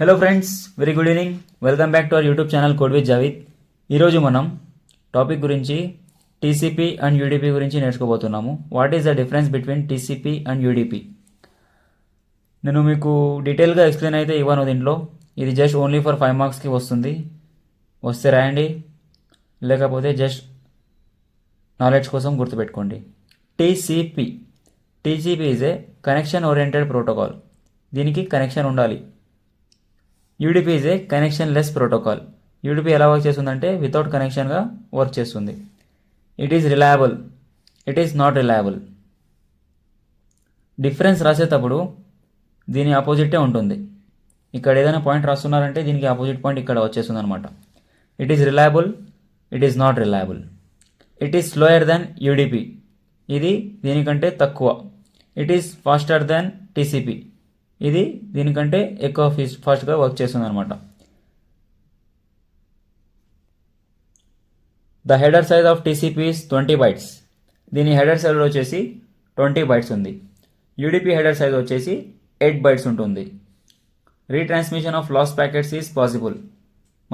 Hello friends, very good evening. Welcome back to our YouTube channel code with Javeed. ఈరోజు మనం topic గురించి TCP and UDP గురించి నేర్చుకోబోతున్నాము. What is the difference between TCP and UDP? నేను మీకు డీటెయిల్గా explain అయితే ఇవ్వను దీంట్లో. ఇది జస్ట్ ఓన్లీ ఫర్ 5 మార్క్స్కి వస్తుంది. వస్తే రాయండి, లేకపోతే జస్ట్ నాలెడ్జ్ కోసం గుర్తుపెట్టుకోండి. TCP TCP is a connection oriented protocol. దీనికి కనెక్షన్ ఉండాలి. UDP is a connectionless protocol. UDP ఎలా వర్క్ చేస్తుందంటే వితౌట్ కనెక్షన్గా వర్క్ చేస్తుంది. It is reliable, it is not reliable. Difference రాసేటప్పుడు దీని ఆపోజిటే ఉంటుంది. ఇక్కడ ఏదైనా పాయింట్ రాస్తున్నారంటే దీనికి ఆపోజిట్ పాయింట్ ఇక్కడ వచ్చేస్తుంది అనమాట. It is reliable, it is not reliable. It is slower than UDP. ఇది దీనికంటే తక్కువ. It is faster than TCP. ఇది దీనికంటే ఎక్కువ ఫాస్ట్గా వర్క్ చేస్తుంది అనమాట. The header size of TCP is 20 bytes. దీని హెడర్ సైజ్ వచ్చేసి 20 bytes ఉంది. యూడీపీ హెడర్ సైజ్ వచ్చేసి 8 bytes ఉంటుంది. Retransmission of last packets is possible.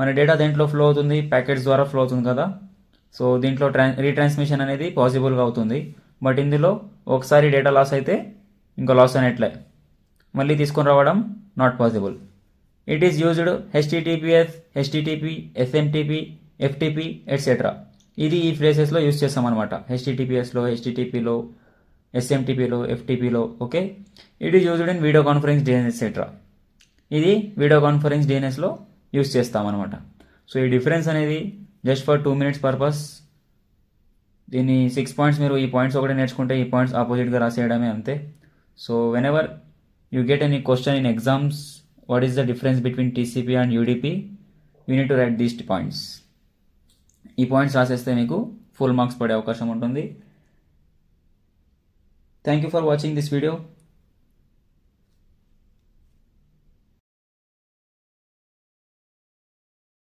మన డేటా దేంట్లో ఫ్లో అవుతుంది? ప్యాకెట్స్ ద్వారా ఫ్లో అవుతుంది కదా. సో దీంట్లో రీట్రాన్స్మిషన్ అనేది పాసిబుల్గా అవుతుంది. బట్ ఇందులో ఒకసారి డేటా లాస్ అయితే ఇంకా లాస్ అనేట్లే, మళ్ళీ తీసుకొని రావడం not possible. It is used HTTPS, HTTP, SMTP, FTP etcetera. ఇది ఈ ఫ్రేసెస్లో యూజ్ చేస్తామన్నమాట. హెచ్టిటిపిఎస్లో, హెచ్టిటిపిలో, ఎస్ఎంటిపిలో, ఎఫ్టిపిలో. Okay. It is used in video conference, DNS etcetera. ఇది వీడియో కాన్ఫరెన్స్, డిఎన్ఎస్లో యూజ్ చేస్తామన్నమాట. సో ఈ డిఫరెన్స్ అనేది జస్ట్ ఫర్ 2 minutes పర్పస్. దీని 6 points మీరు ఈ పాయింట్స్ ఒకటే నేర్చుకుంటే ఈ పాయింట్స్ ఆపోజిట్గా రాసేయడమే అంతే. So whenever you get any question in exams, what is the difference between TCP and UDP, you need to write these points. ఈ పాయింట్స్ రాసేస్తే మీకు ఫుల్ మార్క్స్ పడే అవకాశం ఉంటుంది. Thank you for watching this video.